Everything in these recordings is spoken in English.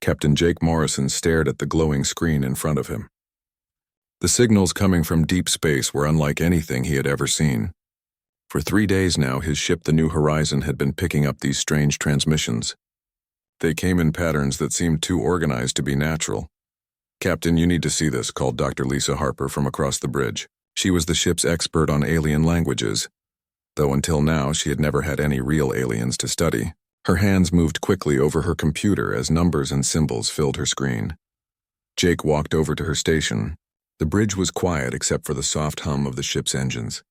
Captain Jake Morrison stared at the glowing screen in front of him. The signals coming from deep space were unlike anything he had ever seen. For 3 days now, his ship, the New Horizon, had been picking up these strange transmissions. They came in patterns that seemed too organized to be natural. "Captain, you need to see this," called Dr. Lisa Harper from across the bridge. She was the ship's expert on alien languages, though until now she had never had any real aliens to study. Her hands moved quickly over her computer as numbers and symbols filled her screen. Jake walked over to her station. The bridge was quiet except for the soft hum of the ship's engines.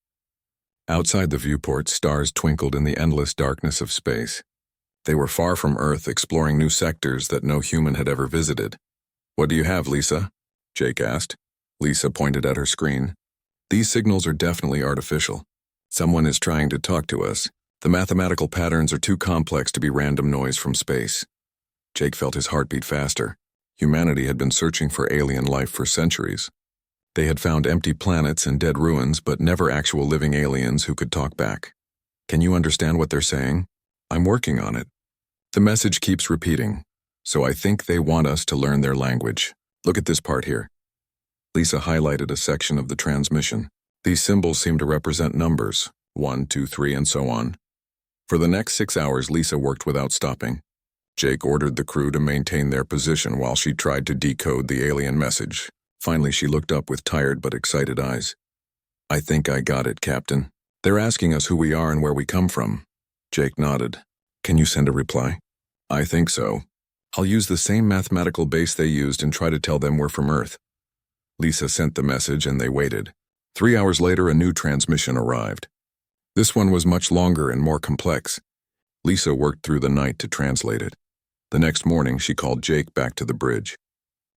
Outside the viewport, stars twinkled in the endless darkness of space. They were far from Earth, exploring new sectors that no human had ever visited. "What do you have, Lisa?" Jake asked. Lisa pointed at her screen. "These signals are definitely artificial. Someone is trying to talk to us. The mathematical patterns are too complex to be random noise from space." Jake felt his heart beat faster. Humanity had been searching for alien life for centuries. They had found empty planets and dead ruins, but never actual living aliens who could talk back. "Can you understand what they're saying?" "I'm working on it. The message keeps repeating, so I think they want us to learn their language. Look at this part here." Lisa highlighted a section of the transmission. These symbols seem to represent numbers, 1, 2, 3, and so on. For the next 6 hours, Lisa worked without stopping. Jake ordered the crew to maintain their position while she tried to decode the alien message. Finally, she looked up with tired but excited eyes. "I think I got it, Captain. They're asking us who we are and where we come from." Jake nodded. "Can you send a reply?" "I think so. I'll use the same mathematical base they used and try to tell them we're from Earth." Lisa sent the message and they waited. 3 hours later, a new transmission arrived. This one was much longer and more complex. Lisa worked through the night to translate it. The next morning, she called Jake back to the bridge.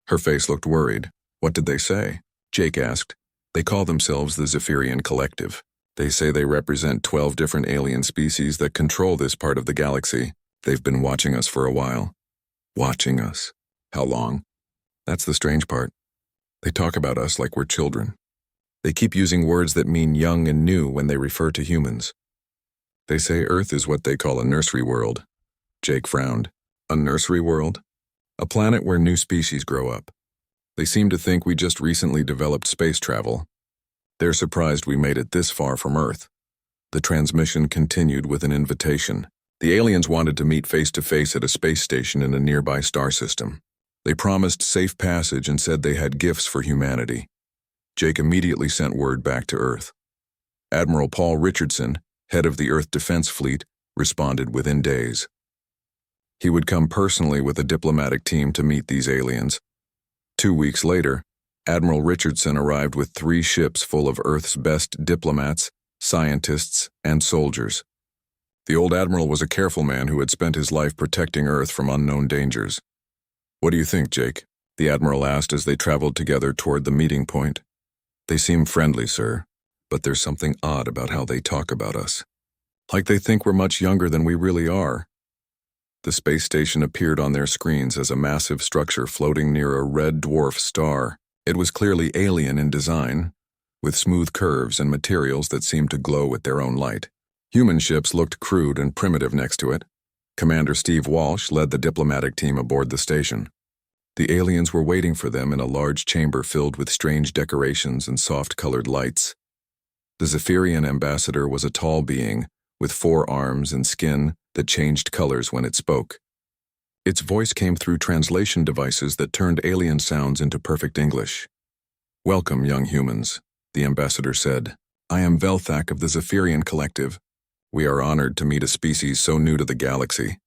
Her face looked worried. "What did they say?" Jake asked. "They call themselves the Zephyrian Collective. They say they represent 12 different alien species that control this part of the galaxy. They've been watching us for a while." "Watching us? How long?" "That's the strange part. They talk about us like we're children. They keep using words that mean young and new when they refer to humans. They say Earth is what they call a nursery world." Jake frowned. "A nursery world?" "A planet where new species grow up. They seem to think we just recently developed space travel. They're surprised we made it this far from Earth." The transmission continued with an invitation. The aliens wanted to meet face-to-face at a space station in a nearby star system. They promised safe passage and said they had gifts for humanity. Jake immediately sent word back to Earth. Admiral Paul Richardson, head of the Earth Defense Fleet, responded within days. He would come personally with a diplomatic team to meet these aliens. 2 weeks later, Admiral Richardson arrived with 3 ships full of Earth's best diplomats, scientists, and soldiers. The old admiral was a careful man who had spent his life protecting Earth from unknown dangers. "What do you think, Jake?" the admiral asked as they traveled together toward the meeting point. "They seem friendly, sir, but there's something odd about how they talk about us. Like they think we're much younger than we really are." The space station appeared on their screens as a massive structure floating near a red dwarf star. It was clearly alien in design, with smooth curves and materials that seemed to glow with their own light. Human ships looked crude and primitive next to it. Commander Steve Walsh led the diplomatic team aboard the station. The aliens were waiting for them in a large chamber filled with strange decorations and soft-colored lights. The Zephyrian ambassador was a tall being, with 4 arms and skin that changed colors when it spoke. Its voice came through translation devices that turned alien sounds into perfect English. "Welcome, young humans," the ambassador said. "I am Velthak of the Zephyrian Collective. We are honored to meet a species so new to the galaxy."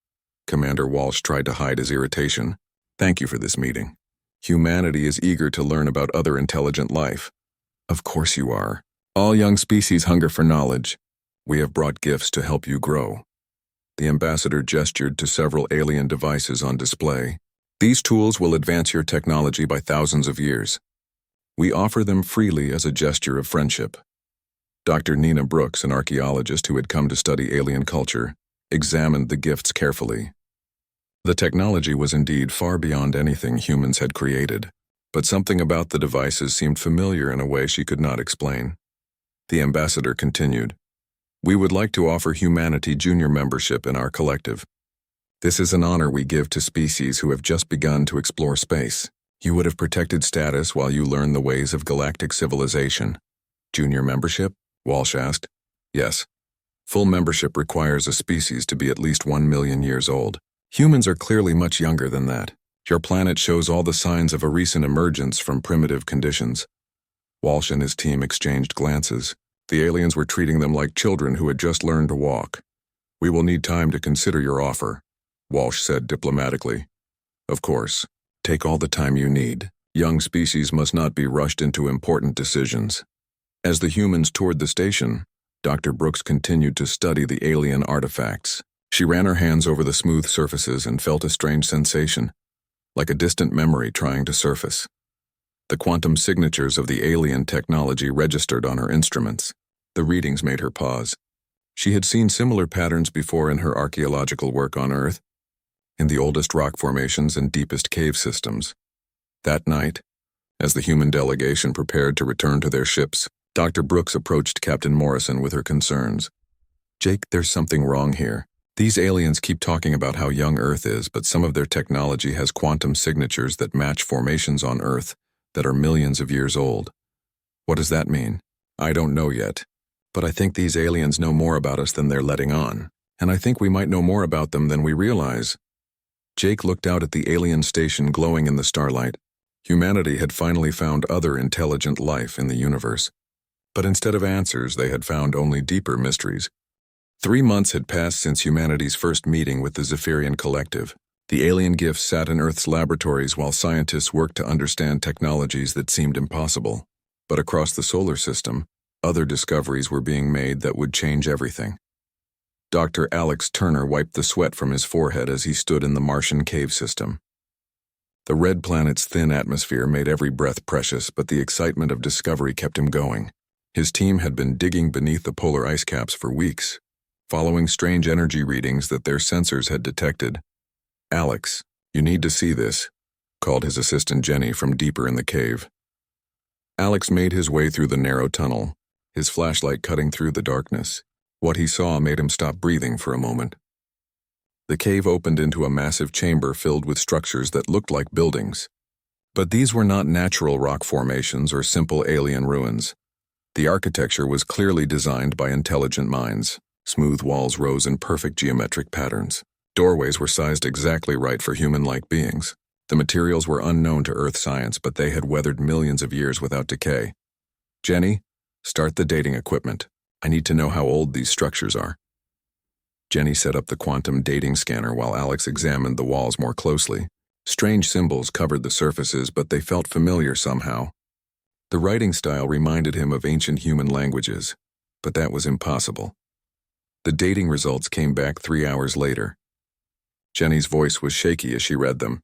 Commander Walsh tried to hide his irritation. "Thank you for this meeting. Humanity is eager to learn about other intelligent life." "Of course you are. All young species hunger for knowledge. We have brought gifts to help you grow." The ambassador gestured to several alien devices on display. "These tools will advance your technology by thousands of years. We offer them freely as a gesture of friendship." Dr. Nina Brooks, an archaeologist who had come to study alien culture, examined the gifts carefully. The technology was indeed far beyond anything humans had created, but something about the devices seemed familiar in a way she could not explain. The ambassador continued, "We would like to offer humanity junior membership in our collective. This is an honor we give to species who have just begun to explore space. You would have protected status while you learn the ways of galactic civilization. Junior membership? Walsh asked. Yes. Full membership requires a species to be at least 1 million years old. Humans are clearly much younger than that. Your planet shows all the signs of a recent emergence from primitive conditions. Walsh and his team exchanged glances. The aliens were treating them like children who had just learned to walk. We will need time to consider your offer, Walsh said diplomatically. Of course. Take all the time you need. Young species must not be rushed into important decisions. As the humans toured the station, Dr. Brooks continued to study the alien artifacts. She ran her hands over the smooth surfaces and felt a strange sensation, like a distant memory trying to surface. The quantum signatures of the alien technology registered on her instruments. The readings made her pause. She had seen similar patterns before in her archaeological work on Earth, in the oldest rock formations and deepest cave systems. That night, as the human delegation prepared to return to their ships, Dr. Brooks approached Captain Morrison with her concerns. Jake, there's something wrong here. These aliens keep talking about how young Earth is, but some of their technology has quantum signatures that match formations on Earth that are millions of years old. What does that mean? I don't know yet, but I think these aliens know more about us than they're letting on, and I think we might know more about them than we realize. Jake looked out at the alien station glowing in the starlight. Humanity had finally found other intelligent life in the universe. But instead of answers, they had found only deeper mysteries. 3 months had passed since humanity's first meeting with the Zephyrian Collective. The alien gifts sat in Earth's laboratories while scientists worked to understand technologies that seemed impossible. But across the solar system, other discoveries were being made that would change everything. Dr. Alex Turner wiped the sweat from his forehead as he stood in the Martian cave system. The red planet's thin atmosphere made every breath precious, but the excitement of discovery kept him going. His team had been digging beneath the polar ice caps for weeks, following strange energy readings that their sensors had detected. Alex, you need to see this, called his assistant Jenny from deeper in the cave. Alex made his way through the narrow tunnel, his flashlight cutting through the darkness. What he saw made him stop breathing for a moment. The cave opened into a massive chamber filled with structures that looked like buildings. But these were not natural rock formations or simple alien ruins. The architecture was clearly designed by intelligent minds. Smooth walls rose in perfect geometric patterns. Doorways were sized exactly right for human-like beings. The materials were unknown to Earth science, but they had weathered millions of years without decay. Jenny, start the dating equipment. I need to know how old these structures are. Jenny set up the quantum dating scanner while Alex examined the walls more closely. Strange symbols covered the surfaces, but they felt familiar somehow. The writing style reminded him of ancient human languages, but that was impossible. The dating results came back 3 hours later. Jenny's voice was shaky as she read them.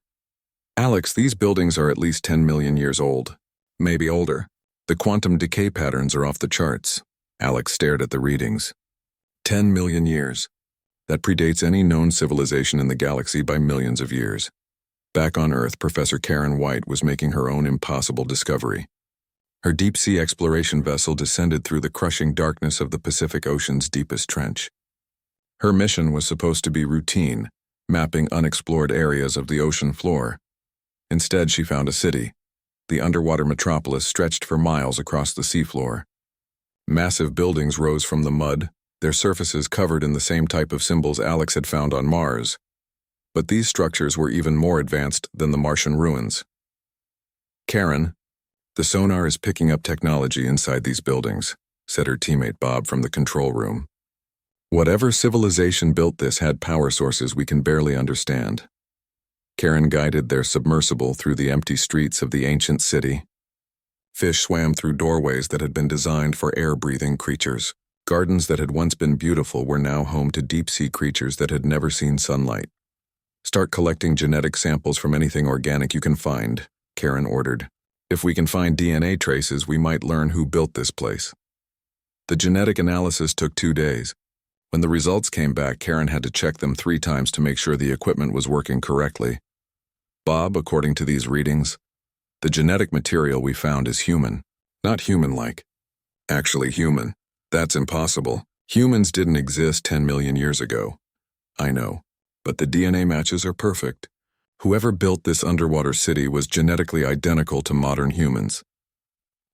Alex, these buildings are at least 10 million years old, maybe older. The quantum decay patterns are off the charts. Alex stared at the readings. 10 million years. That predates any known civilization in the galaxy by millions of years. Back on Earth, Professor Karen White was making her own impossible discovery. Her deep-sea exploration vessel descended through the crushing darkness of the Pacific Ocean's deepest trench. Her mission was supposed to be routine, mapping unexplored areas of the ocean floor. Instead, she found a city. The underwater metropolis stretched for miles across the seafloor. Massive buildings rose from the mud, their surfaces covered in the same type of symbols Alex had found on Mars. But these structures were even more advanced than the Martian ruins. Karen, the sonar is picking up technology inside these buildings, said her teammate Bob from the control room. Whatever civilization built this had power sources we can barely understand. Karen guided their submersible through the empty streets of the ancient city. Fish swam through doorways that had been designed for air-breathing creatures. Gardens that had once been beautiful were now home to deep-sea creatures that had never seen sunlight. Start collecting genetic samples from anything organic you can find, Karen ordered. If we can find DNA traces, we might learn who built this place. The genetic analysis took 2 days. When the results came back, Karen had to check them 3 times to make sure the equipment was working correctly. Bob, according to these readings, the genetic material we found is human, not human-like. Actually human. That's impossible. Humans didn't exist 10 million years ago. I know. But the DNA matches are perfect. Whoever built this underwater city was genetically identical to modern humans.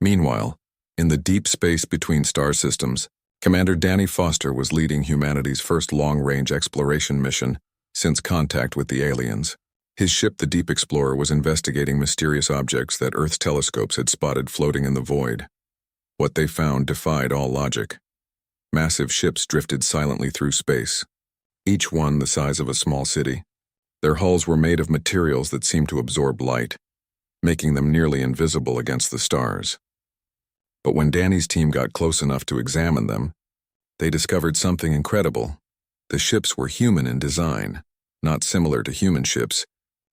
Meanwhile, in the deep space between star systems, Commander Danny Foster was leading humanity's first long-range exploration mission since contact with the aliens. His ship, the Deep Explorer, was investigating mysterious objects that Earth's telescopes had spotted floating in the void. What they found defied all logic. Massive ships drifted silently through space, each one the size of a small city. Their hulls were made of materials that seemed to absorb light, making them nearly invisible against the stars. But when Danny's team got close enough to examine them, they discovered something incredible. The ships were human in design, not similar to human ships,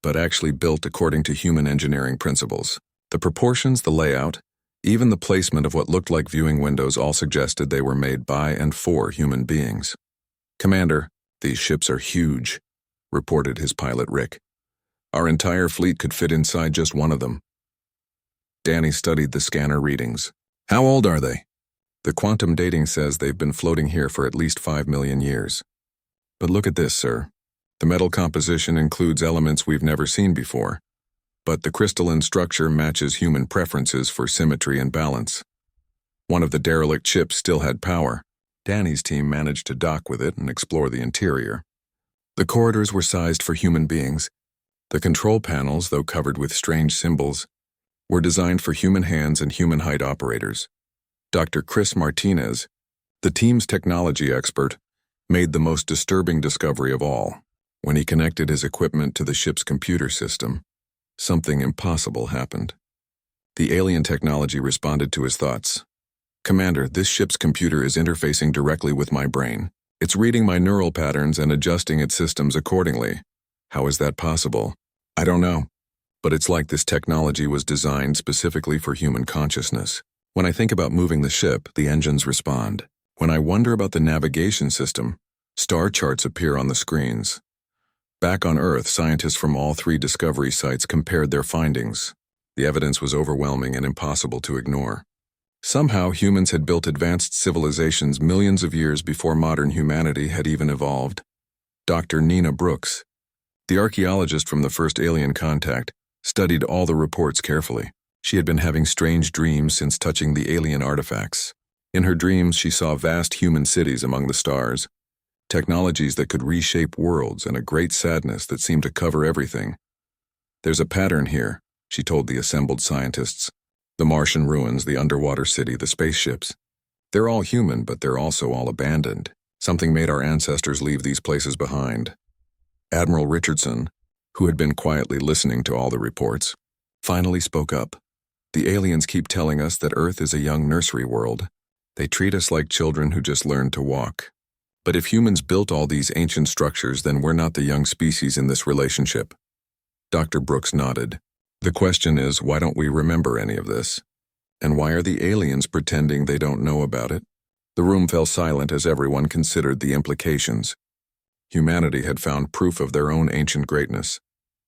but actually built according to human engineering principles. The proportions, the layout, even the placement of what looked like viewing windows all suggested they were made by and for human beings. "Commander, these ships are huge," reported his pilot Rick. "Our entire fleet could fit inside just one of them." Danny studied the scanner readings. "How old are they?" "The quantum dating says they've been floating here for at least 5 million years. But look at this, sir. The metal composition includes elements we've never seen before, but the crystalline structure matches human preferences for symmetry and balance. One of the derelict ships still had power. Danny's team managed to dock with it and explore the interior. The corridors were sized for human beings. The control panels, though covered with strange symbols, were designed for human hands and human-height operators. Dr. Chris Martinez, the team's technology expert, made the most disturbing discovery of all. When he connected his equipment to the ship's computer system, something impossible happened. The alien technology responded to his thoughts. "Commander, this ship's computer is interfacing directly with my brain. It's reading my neural patterns and adjusting its systems accordingly. How is that possible? I don't know. But it's like this technology was designed specifically for human consciousness. When I think about moving the ship, the engines respond. When I wonder about the navigation system, star charts appear on the screens." Back on Earth, scientists from all 3 discovery sites compared their findings. The evidence was overwhelming and impossible to ignore. Somehow, humans had built advanced civilizations millions of years before modern humanity had even evolved. Dr. Nina Brooks, the archaeologist from the first alien contact, studied all the reports carefully. She had been having strange dreams since touching the alien artifacts. In her dreams, she saw vast human cities among the stars, technologies that could reshape worlds, and a great sadness that seemed to cover everything. "There's a pattern here," she told the assembled scientists. "The Martian ruins, the underwater city, the spaceships. They're all human, but they're also all abandoned. Something made our ancestors leave these places behind." Admiral Richardson, who had been quietly listening to all the reports, finally spoke up. "The aliens keep telling us that Earth is a young nursery world. They treat us like children who just learned to walk. But if humans built all these ancient structures, then we're not the young species in this relationship." Dr. Brooks nodded. "The question is, why don't we remember any of this? And why are the aliens pretending they don't know about it?" The room fell silent as everyone considered the implications. Humanity had found proof of their own ancient greatness,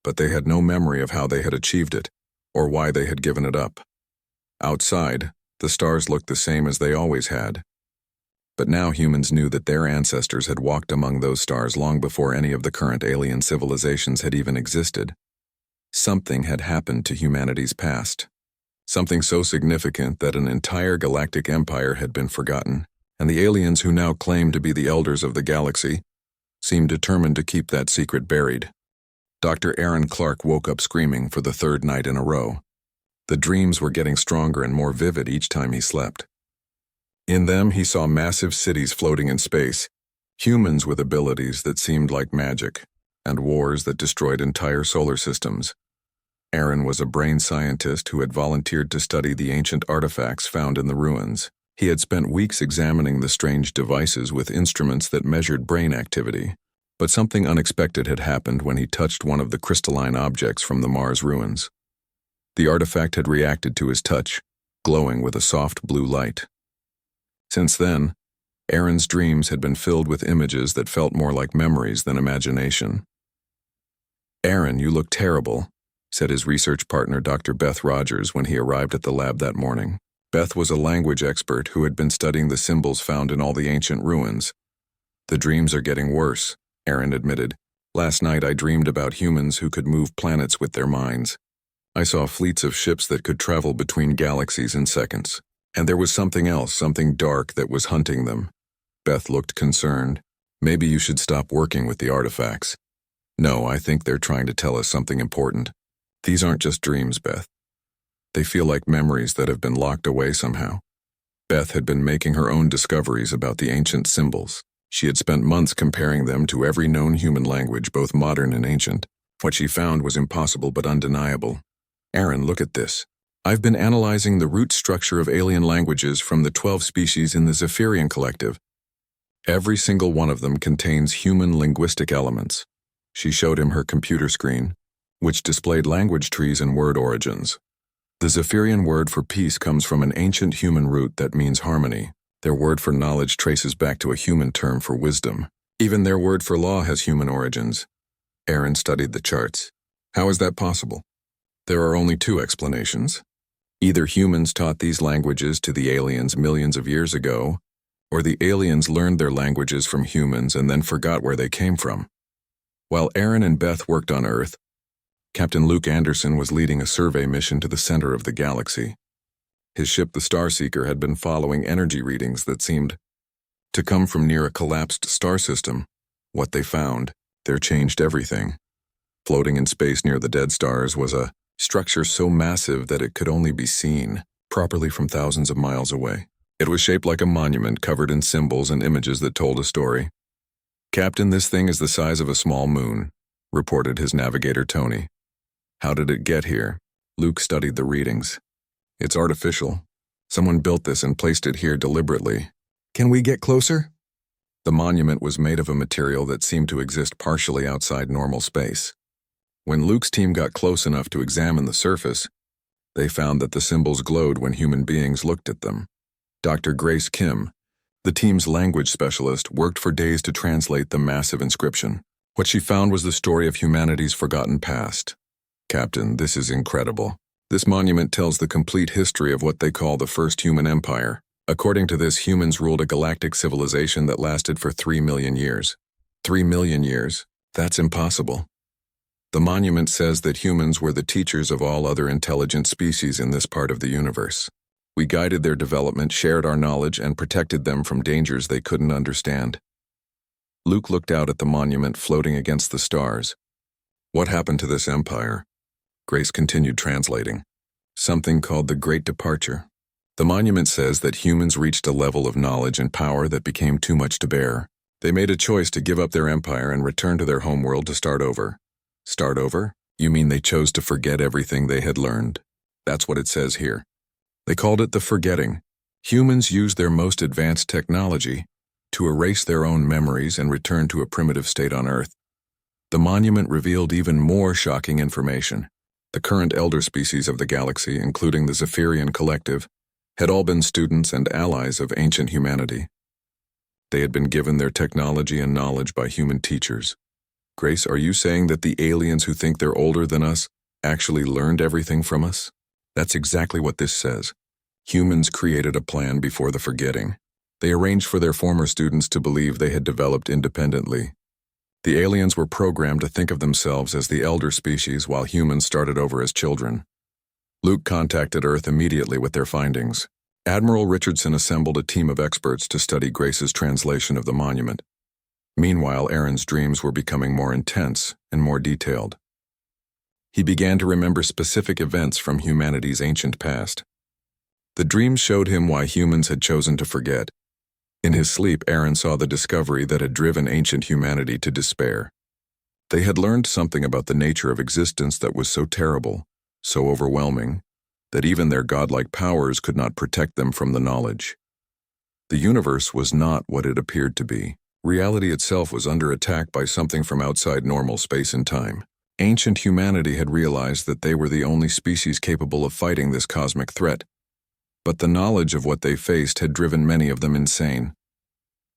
but they had no memory of how they had achieved it, or why they had given it up. Outside, the stars looked the same as they always had. But now humans knew that their ancestors had walked among those stars long before any of the current alien civilizations had even existed. Something had happened to humanity's past. Something so significant that an entire galactic empire had been forgotten, and the aliens who now claimed to be the elders of the galaxy seemed determined to keep that secret buried. Dr. Aaron Clark woke up screaming for the 3rd night in a row. The dreams were getting stronger and more vivid each time he slept. In them, he saw massive cities floating in space, humans with abilities that seemed like magic, and wars that destroyed entire solar systems. Aaron was a brain scientist who had volunteered to study the ancient artifacts found in the ruins. He had spent weeks examining the strange devices with instruments that measured brain activity, but something unexpected had happened when he touched one of the crystalline objects from the Mars ruins. The artifact had reacted to his touch, glowing with a soft blue light. Since then, Aaron's dreams had been filled with images that felt more like memories than imagination. "Aaron, you look terrible," said his research partner Dr. Beth Rogers when he arrived at the lab that morning. Beth was a language expert who had been studying the symbols found in all the ancient ruins. "The dreams are getting worse," Aaron admitted. Last night I dreamed about humans who could move planets with their minds. I saw fleets of ships that could travel between galaxies in seconds. And there was something else, something dark that was hunting them. Beth looked concerned. Maybe you should stop working with the artifacts. No, I think they're trying to tell us something important. These aren't just dreams, Beth. They feel like memories that have been locked away somehow. Beth had been making her own discoveries about the ancient symbols. She had spent months comparing them to every known human language, both modern and ancient. What she found was impossible but undeniable. Aaron, look at this. I've been analyzing the root structure of alien languages from the 12 species in the Zephyrian Collective. Every single one of them contains human linguistic elements. She showed him her computer screen, which displayed language trees and word origins. The Zephyrian word for peace comes from an ancient human root that means harmony. Their word for knowledge traces back to a human term for wisdom. Even their word for law has human origins. Aaron studied the charts. How is that possible? There are only two explanations. Either humans taught these languages to the aliens millions of years ago, or the aliens learned their languages from humans and then forgot where they came from. While Aaron and Beth worked on Earth, Captain Luke Anderson was leading a survey mission to the center of the galaxy. His ship, the Starseeker, had been following energy readings that seemed to come from near a collapsed star system. What they found, there changed everything. Floating in space near the dead stars was a structure so massive that it could only be seen properly from thousands of miles away. It was shaped like a monument covered in symbols and images that told a story. Captain, this thing is the size of a small moon, reported his navigator Tony. How did it get here? Luke studied the readings. It's artificial. Someone built this and placed it here deliberately. Can we get closer? The monument was made of a material that seemed to exist partially outside normal space. When Luke's team got close enough to examine the surface, they found that the symbols glowed when human beings looked at them. Dr. Grace Kim, the team's language specialist, worked for days to translate the massive inscription. What she found was the story of humanity's forgotten past. Captain, this is incredible. This monument tells the complete history of what they call the first human empire. According to this, humans ruled a galactic civilization that lasted for 3 million years. 3 million years? That's impossible. The monument says that humans were the teachers of all other intelligent species in this part of the universe. We guided their development, shared our knowledge, and protected them from dangers they couldn't understand. Luke looked out at the monument floating against the stars. What happened to this empire? Grace continued translating. Something called the Great Departure. The monument says that humans reached a level of knowledge and power that became too much to bear. They made a choice to give up their empire and return to their homeworld to start over. Start over? You mean they chose to forget everything they had learned? That's what it says here. They called it the forgetting. Humans used their most advanced technology to erase their own memories and return to a primitive state on Earth. The monument revealed even more shocking information. The current elder species of the galaxy, including the Zephyrian Collective, had all been students and allies of ancient humanity. They had been given their technology and knowledge by human teachers. Grace, are you saying that the aliens who think they're older than us actually learned everything from us? That's exactly what this says. Humans created a plan before the forgetting. They arranged for their former students to believe they had developed independently. The aliens were programmed to think of themselves as the elder species while humans started over as children. Luke contacted Earth immediately with their findings. Admiral Richardson assembled a team of experts to study Grace's translation of the monument. Meanwhile, Aaron's dreams were becoming more intense and more detailed. He began to remember specific events from humanity's ancient past. The dreams showed him why humans had chosen to forget. In his sleep, Aaron saw the discovery that had driven ancient humanity to despair. They had learned something about the nature of existence that was so terrible, so overwhelming, that even their godlike powers could not protect them from the knowledge. The universe was not what it appeared to be. Reality itself was under attack by something from outside normal space and time. Ancient humanity had realized that they were the only species capable of fighting this cosmic threat. But the knowledge of what they faced had driven many of them insane.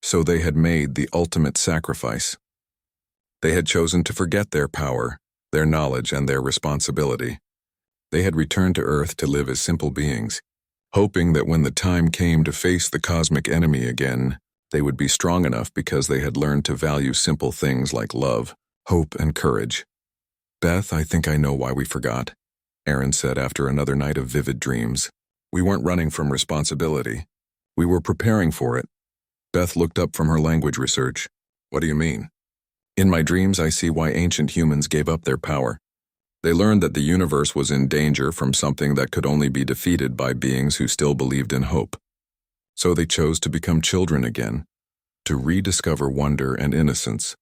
So they had made the ultimate sacrifice. They had chosen to forget their power, their knowledge, and their responsibility. They had returned to Earth to live as simple beings, hoping that when the time came to face the cosmic enemy again, they would be strong enough because they had learned to value simple things like love, hope, and courage. Beth, I think I know why we forgot, Aaron said after another night of vivid dreams. We weren't running from responsibility. We were preparing for it. Beth looked up from her language research. What do you mean? In my dreams, I see why ancient humans gave up their power. They learned that the universe was in danger from something that could only be defeated by beings who still believed in hope. So they chose to become children again, to rediscover wonder and innocence.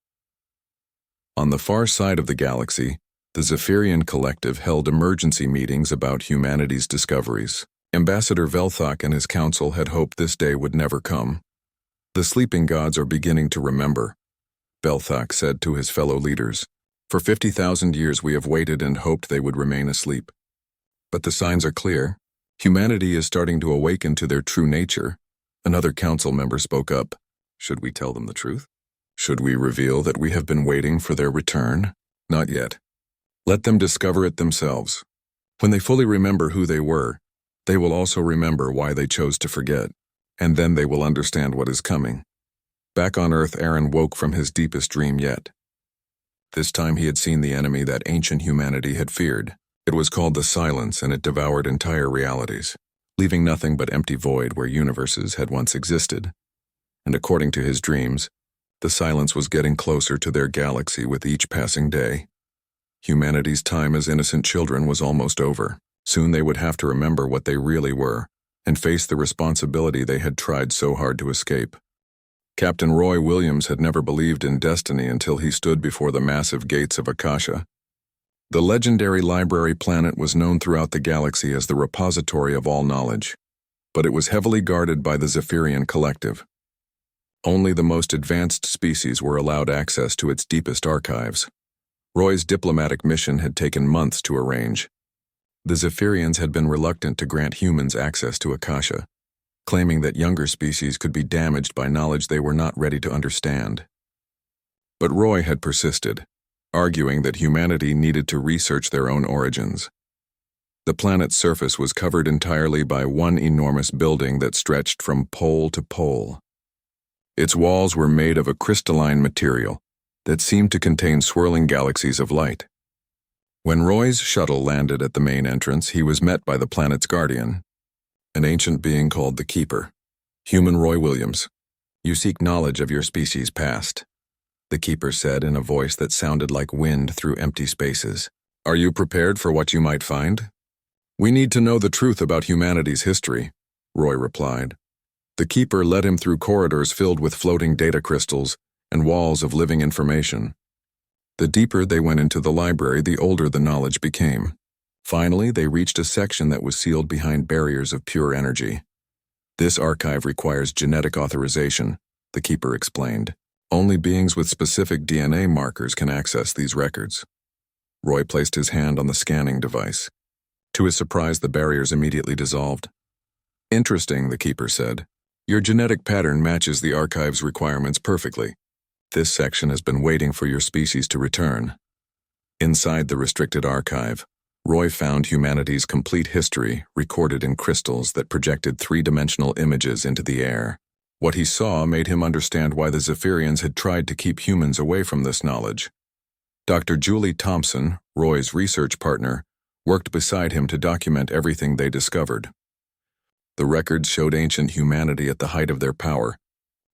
On the far side of the galaxy, the Zephyrian Collective held emergency meetings about humanity's discoveries. Ambassador Velthok and his council had hoped this day would never come. The sleeping gods are beginning to remember, Velthok said to his fellow leaders. For 50,000 years we have waited and hoped they would remain asleep. But the signs are clear. Humanity is starting to awaken to their true nature. Another council member spoke up. Should we tell them the truth? Should we reveal that we have been waiting for their return? Not yet. Let them discover it themselves. When they fully remember who they were, they will also remember why they chose to forget, and then they will understand what is coming. Back on Earth, Aaron woke from his deepest dream yet. This time he had seen the enemy that ancient humanity had feared. It was called the Silence, and it devoured entire realities, leaving nothing but empty void where universes had once existed. And according to his dreams, the Silence was getting closer to their galaxy with each passing day. Humanity's time as innocent children was almost over. Soon they would have to remember what they really were, and face the responsibility they had tried so hard to escape. Captain Roy Williams had never believed in destiny until he stood before the massive gates of Akasha. The legendary library planet was known throughout the galaxy as the repository of all knowledge, but it was heavily guarded by the Zephyrian Collective. Only the most advanced species were allowed access to its deepest archives. Roy's diplomatic mission had taken months to arrange. The Zephyrians had been reluctant to grant humans access to Akasha, claiming that younger species could be damaged by knowledge they were not ready to understand. But Roy had persisted, arguing that humanity needed to research their own origins. The planet's surface was covered entirely by one enormous building that stretched from pole to pole. Its walls were made of a crystalline material that seemed to contain swirling galaxies of light. When Roy's shuttle landed at the main entrance, he was met by the planet's guardian, an ancient being called the Keeper. Human Roy Williams, you seek knowledge of your species' past, the Keeper said in a voice that sounded like wind through empty spaces. Are you prepared for what you might find? We need to know the truth about humanity's history, Roy replied. The Keeper led him through corridors filled with floating data crystals and walls of living information. The deeper they went into the library, the older the knowledge became. Finally, they reached a section that was sealed behind barriers of pure energy. This archive requires genetic authorization, the Keeper explained. Only beings with specific DNA markers can access these records. Roy placed his hand on the scanning device. To his surprise, the barriers immediately dissolved. Interesting, the Keeper said. Your genetic pattern matches the archive's requirements perfectly. This section has been waiting for your species to return. Inside the restricted archive, Roy found humanity's complete history recorded in crystals that projected three-dimensional images into the air. What he saw made him understand why the Zephyrians had tried to keep humans away from this knowledge. Dr. Julie Thompson, Roy's research partner, worked beside him to document everything they discovered. The records showed ancient humanity at the height of their power,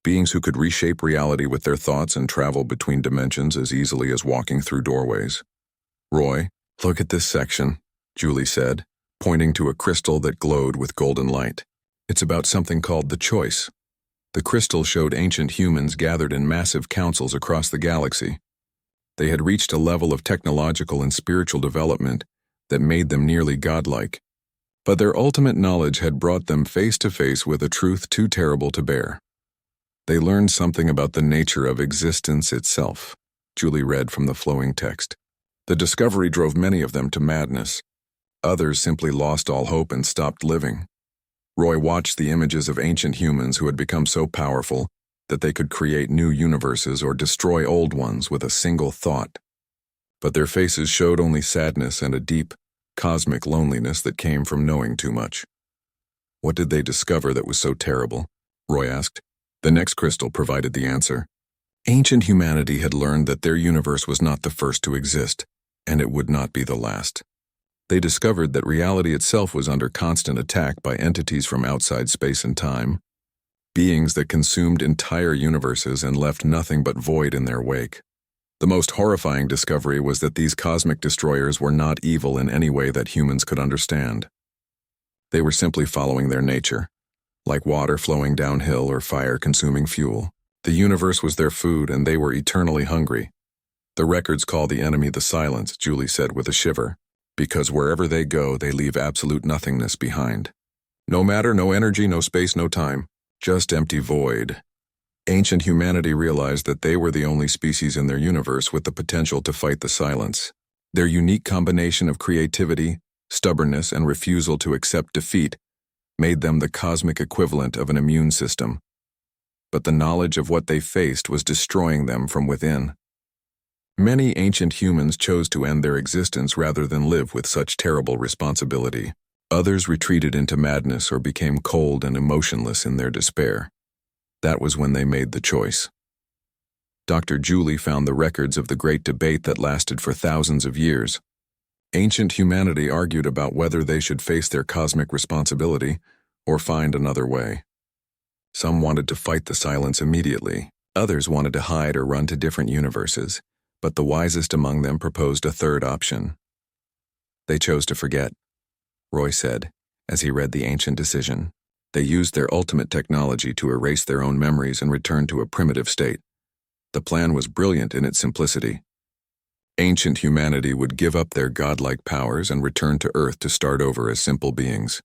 beings who could reshape reality with their thoughts and travel between dimensions as easily as walking through doorways. Roy, look at this section, Julie said, pointing to a crystal that glowed with golden light. It's about something called the choice. The crystal showed ancient humans gathered in massive councils across the galaxy. They had reached a level of technological and spiritual development that made them nearly godlike. But their ultimate knowledge had brought them face to face with a truth too terrible to bear. They learned something about the nature of existence itself, Julie read from the flowing text. The discovery drove many of them to madness. Others simply lost all hope and stopped living. Roy watched the images of ancient humans who had become so powerful that they could create new universes or destroy old ones with a single thought. But their faces showed only sadness and a deep, cosmic loneliness that came from knowing too much. What did they discover that was so terrible? Roy asked. The next crystal provided the answer. Ancient humanity had learned that their universe was not the first to exist, and it would not be the last. They discovered that reality itself was under constant attack by entities from outside space and time, beings that consumed entire universes and left nothing but void in their wake. The most horrifying discovery was that these cosmic destroyers were not evil in any way that humans could understand. They were simply following their nature, like water flowing downhill or fire consuming fuel. The universe was their food, and they were eternally hungry. The records call the enemy the silence, Julie said with a shiver, because wherever they go, they leave absolute nothingness behind. No matter, no energy, no space, no time, just empty void. Ancient humanity realized that they were the only species in their universe with the potential to fight the silence. Their unique combination of creativity, stubbornness, and refusal to accept defeat made them the cosmic equivalent of an immune system. But the knowledge of what they faced was destroying them from within. Many ancient humans chose to end their existence rather than live with such terrible responsibility. Others retreated into madness or became cold and emotionless in their despair. That was when they made the choice. Dr. Julie found the records of the great debate that lasted for thousands of years. Ancient humanity argued about whether they should face their cosmic responsibility or find another way. Some wanted to fight the silence immediately. Others wanted to hide or run to different universes, but the wisest among them proposed a third option. They chose to forget, Roy said, as he read the ancient decision. They used their ultimate technology to erase their own memories and return to a primitive state. The plan was brilliant in its simplicity. Ancient humanity would give up their godlike powers and return to Earth to start over as simple beings.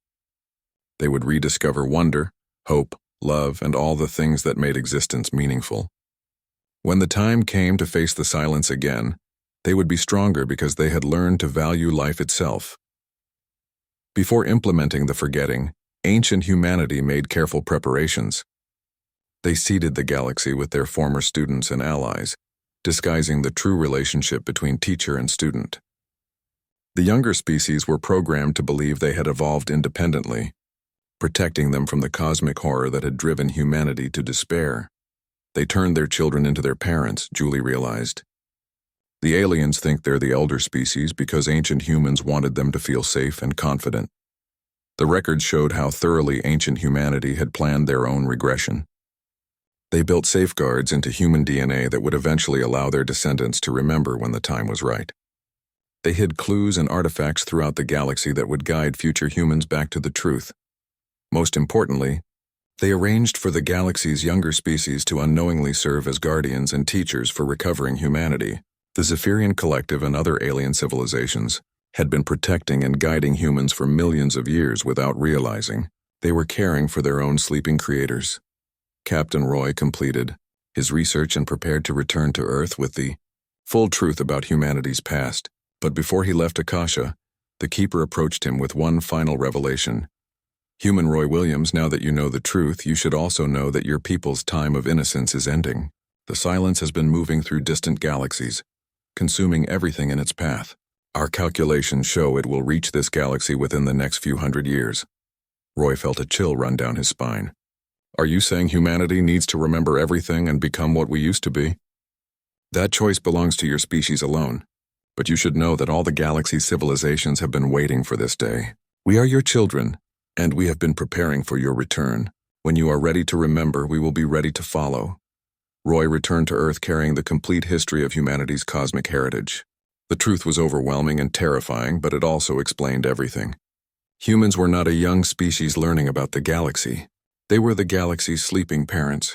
They would rediscover wonder, hope, love, and all the things that made existence meaningful. When the time came to face the silence again, they would be stronger because they had learned to value life itself. Before implementing the forgetting, ancient humanity made careful preparations. They seeded the galaxy with their former students and allies, disguising the true relationship between teacher and student. The younger species were programmed to believe they had evolved independently, protecting them from the cosmic horror that had driven humanity to despair. They turned their children into their parents, Julie realized. The aliens think they're the elder species because ancient humans wanted them to feel safe and confident. The records showed how thoroughly ancient humanity had planned their own regression. They built safeguards into human DNA that would eventually allow their descendants to remember when the time was right. They hid clues and artifacts throughout the galaxy that would guide future humans back to the truth. Most importantly, they arranged for the galaxy's younger species to unknowingly serve as guardians and teachers for recovering humanity. The Zephyrian Collective and other alien civilizations had been protecting and guiding humans for millions of years without realizing. They were caring for their own sleeping creators. Captain Roy completed his research and prepared to return to Earth with the full truth about humanity's past. But before he left Akasha, the Keeper approached him with one final revelation. Human Roy Williams, now that you know the truth, you should also know that your people's time of innocence is ending. The silence has been moving through distant galaxies, consuming everything in its path. Our calculations show it will reach this galaxy within the next few hundred years. Roy felt a chill run down his spine. Are you saying humanity needs to remember everything and become what we used to be? That choice belongs to your species alone. But you should know that all the galaxy's civilizations have been waiting for this day. We are your children, and we have been preparing for your return. When you are ready to remember, we will be ready to follow. Roy returned to Earth carrying the complete history of humanity's cosmic heritage. The truth was overwhelming and terrifying, but it also explained everything. Humans were not a young species learning about the galaxy. They were the galaxy's sleeping parents,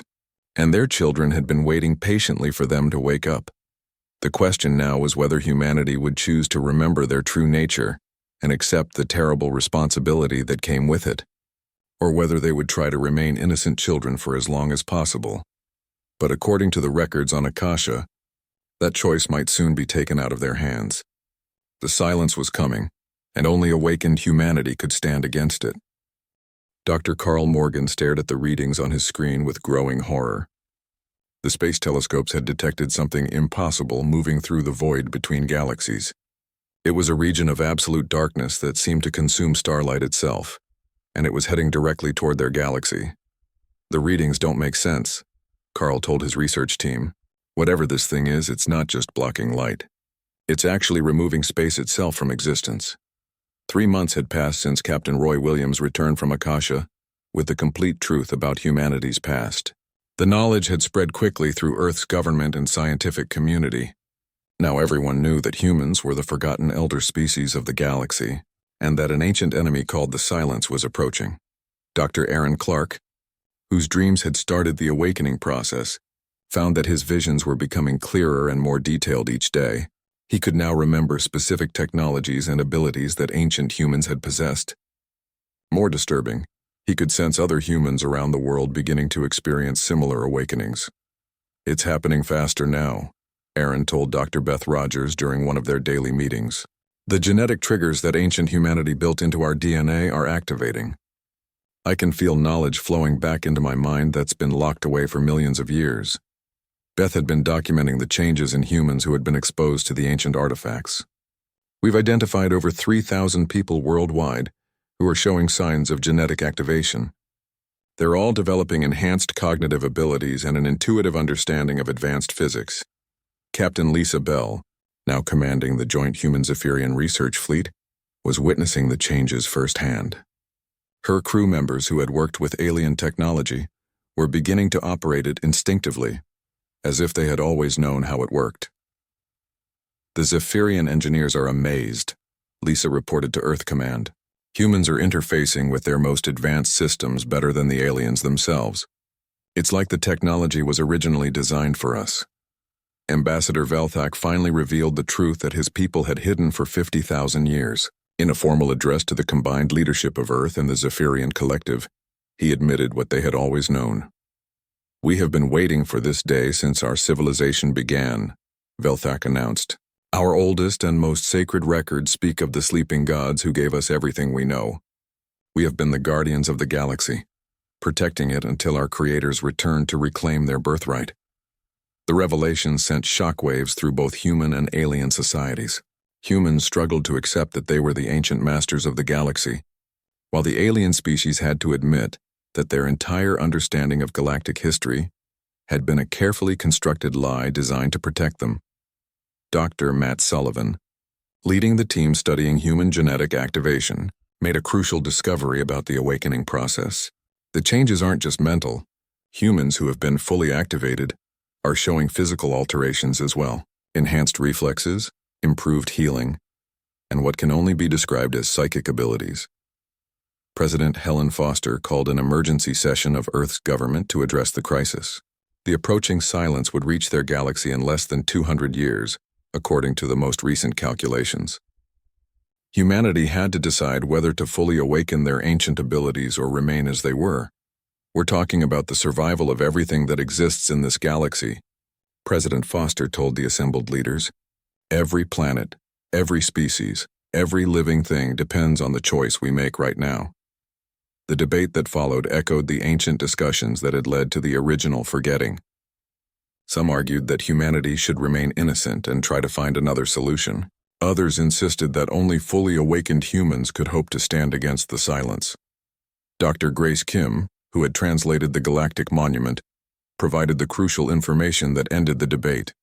and their children had been waiting patiently for them to wake up. The question now was whether humanity would choose to remember their true nature and accept the terrible responsibility that came with it, or whether they would try to remain innocent children for as long as possible. But according to the records on Akasha, that choice might soon be taken out of their hands. The silence was coming, and only awakened humanity could stand against it. Dr. Carl Morgan stared at the readings on his screen with growing horror. The space telescopes had detected something impossible moving through the void between galaxies. It was a region of absolute darkness that seemed to consume starlight itself, and it was heading directly toward their galaxy. The readings don't make sense, Carl told his research team. Whatever this thing is, it's not just blocking light. It's actually removing space itself from existence. 3 months had passed since Captain Roy Williams returned from Akasha with the complete truth about humanity's past. The knowledge had spread quickly through Earth's government and scientific community. Now everyone knew that humans were the forgotten elder species of the galaxy, and that an ancient enemy called the Silence was approaching. Dr. Aaron Clark, whose dreams had started the awakening process, found that his visions were becoming clearer and more detailed each day. He could now remember specific technologies and abilities that ancient humans had possessed. More disturbing, he could sense other humans around the world beginning to experience similar awakenings. "It's happening faster now," Aaron told Dr. Beth Rogers during one of their daily meetings. "The genetic triggers that ancient humanity built into our DNA are activating. I can feel knowledge flowing back into my mind that's been locked away for millions of years." Beth had been documenting the changes in humans who had been exposed to the ancient artifacts. "We've identified over 3,000 people worldwide who are showing signs of genetic activation. They're all developing enhanced cognitive abilities and an intuitive understanding of advanced physics." Captain Lisa Bell, now commanding the Joint Human-Zephyrian Research Fleet, was witnessing the changes firsthand. Her crew members who had worked with alien technology were beginning to operate it instinctively, as if they had always known how it worked. "The Zephyrian engineers are amazed," Lisa reported to Earth Command. "Humans are interfacing with their most advanced systems better than the aliens themselves. It's like the technology was originally designed for us." Ambassador Velthak finally revealed the truth that his people had hidden for 50,000 years. In a formal address to the combined leadership of Earth and the Zephyrian Collective, he admitted what they had always known. "We have been waiting for this day since our civilization began," Velthak announced. "Our oldest and most sacred records speak of the sleeping gods who gave us everything we know. We have been the guardians of the galaxy, protecting it until our creators returned to reclaim their birthright." The revelation sent shockwaves through both human and alien societies. Humans struggled to accept that they were the ancient masters of the galaxy, while the alien species had to admit that their entire understanding of galactic history had been a carefully constructed lie designed to protect them. Dr. Matt Sullivan, leading the team studying human genetic activation, made a crucial discovery about the awakening process. The changes aren't just mental. Humans who have been fully activated are showing physical alterations as well: enhanced reflexes, improved healing, and what can only be described as psychic abilities. President Helen Foster called an emergency session of Earth's government to address the crisis. The approaching Silence would reach their galaxy in less than 200 years, according to the most recent calculations. Humanity had to decide whether to fully awaken their ancient abilities or remain as they were. "We're talking about the survival of everything that exists in this galaxy," President Foster told the assembled leaders. "Every planet, every species, every living thing depends on the choice we make right now." The debate that followed echoed the ancient discussions that had led to the original forgetting. Some argued that humanity should remain innocent and try to find another solution. Others insisted that only fully awakened humans could hope to stand against the Silence. Dr. Grace Kim, who had translated the Galactic Monument, provided the crucial information that ended the debate.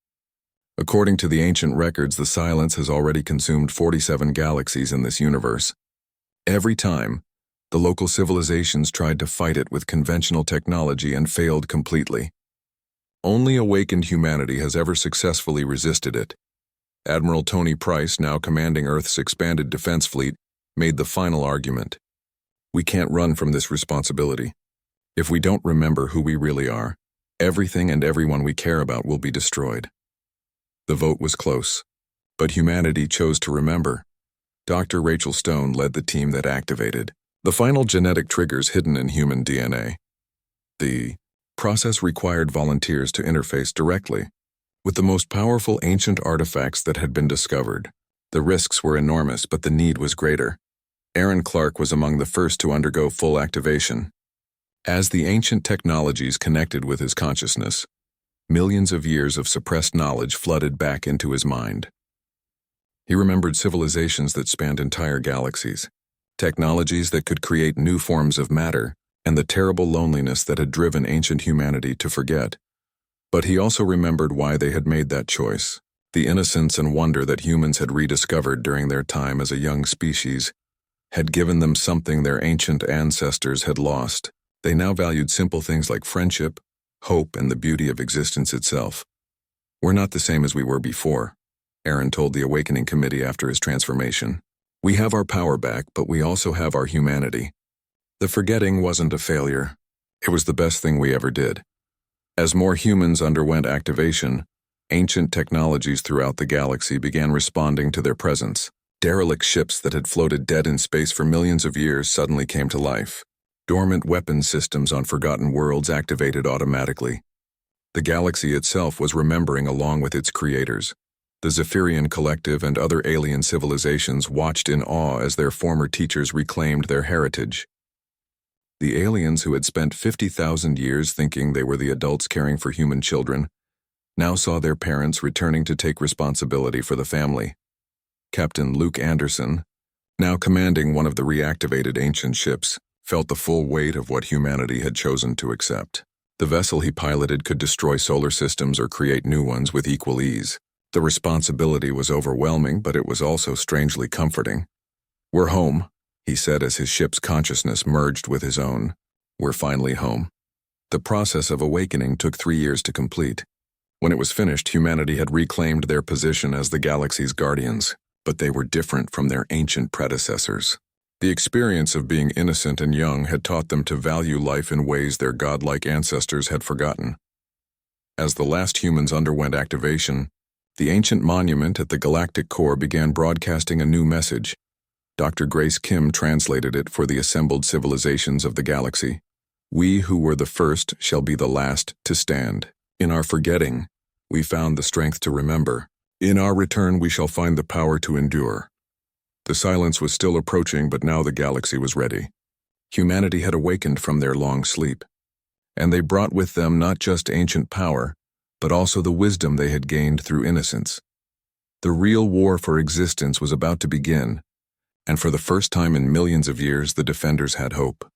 According to the ancient records, the Silence has already consumed 47 galaxies in this universe. Every time, the local civilizations tried to fight it with conventional technology and failed completely. Only awakened humanity has ever successfully resisted it. Admiral Tony Price, now commanding Earth's expanded defense fleet, made the final argument. "We can't run from this responsibility. If we don't remember who we really are, everything and everyone we care about will be destroyed." The vote was close, but humanity chose to remember. Dr. Rachel Stone led the team that activated the final genetic triggers hidden in human DNA. The process required volunteers to interface directly with the most powerful ancient artifacts that had been discovered. The risks were enormous, but the need was greater. Aaron Clark was among the first to undergo full activation. As the ancient technologies connected with his consciousness, millions of years of suppressed knowledge flooded back into his mind. He remembered civilizations that spanned entire galaxies, technologies that could create new forms of matter, and the terrible loneliness that had driven ancient humanity to forget. But he also remembered why they had made that choice. The innocence and wonder that humans had rediscovered during their time as a young species had given them something their ancient ancestors had lost. They now valued simple things like friendship, hope, and the beauty of existence itself. "We're not the same as we were before," Aaron told the Awakening Committee after his transformation. "We have our power back, but we also have our humanity." The forgetting wasn't a failure. It was the best thing we ever did. As more humans underwent activation, ancient technologies throughout the galaxy began responding to their presence. Derelict ships that had floated dead in space for millions of years suddenly came to life. Dormant weapon systems on forgotten worlds activated automatically. The galaxy itself was remembering along with its creators. The Zephyrian Collective and other alien civilizations watched in awe as their former teachers reclaimed their heritage. The aliens who had spent 50,000 years thinking they were the adults caring for human children now saw their parents returning to take responsibility for the family. Captain Luke Anderson, now commanding one of the reactivated ancient ships, felt the full weight of what humanity had chosen to accept. The vessel he piloted could destroy solar systems or create new ones with equal ease. The responsibility was overwhelming, but it was also strangely comforting. "We're home," he said as his ship's consciousness merged with his own. "We're finally home." The process of awakening took 3 years to complete. When it was finished, humanity had reclaimed their position as the galaxy's guardians, but they were different from their ancient predecessors. The experience of being innocent and young had taught them to value life in ways their godlike ancestors had forgotten. As the last humans underwent activation, the ancient monument at the galactic core began broadcasting a new message. Dr. Grace Kim translated it for the assembled civilizations of the galaxy. "We who were the first shall be the last to stand. In our forgetting, we found the strength to remember. In our return, we shall find the power to endure." The silence was still approaching, but now the galaxy was ready. Humanity had awakened from their long sleep, and they brought with them not just ancient power, but also the wisdom they had gained through innocence. The real war for existence was about to begin, and for the first time in millions of years, the defenders had hope.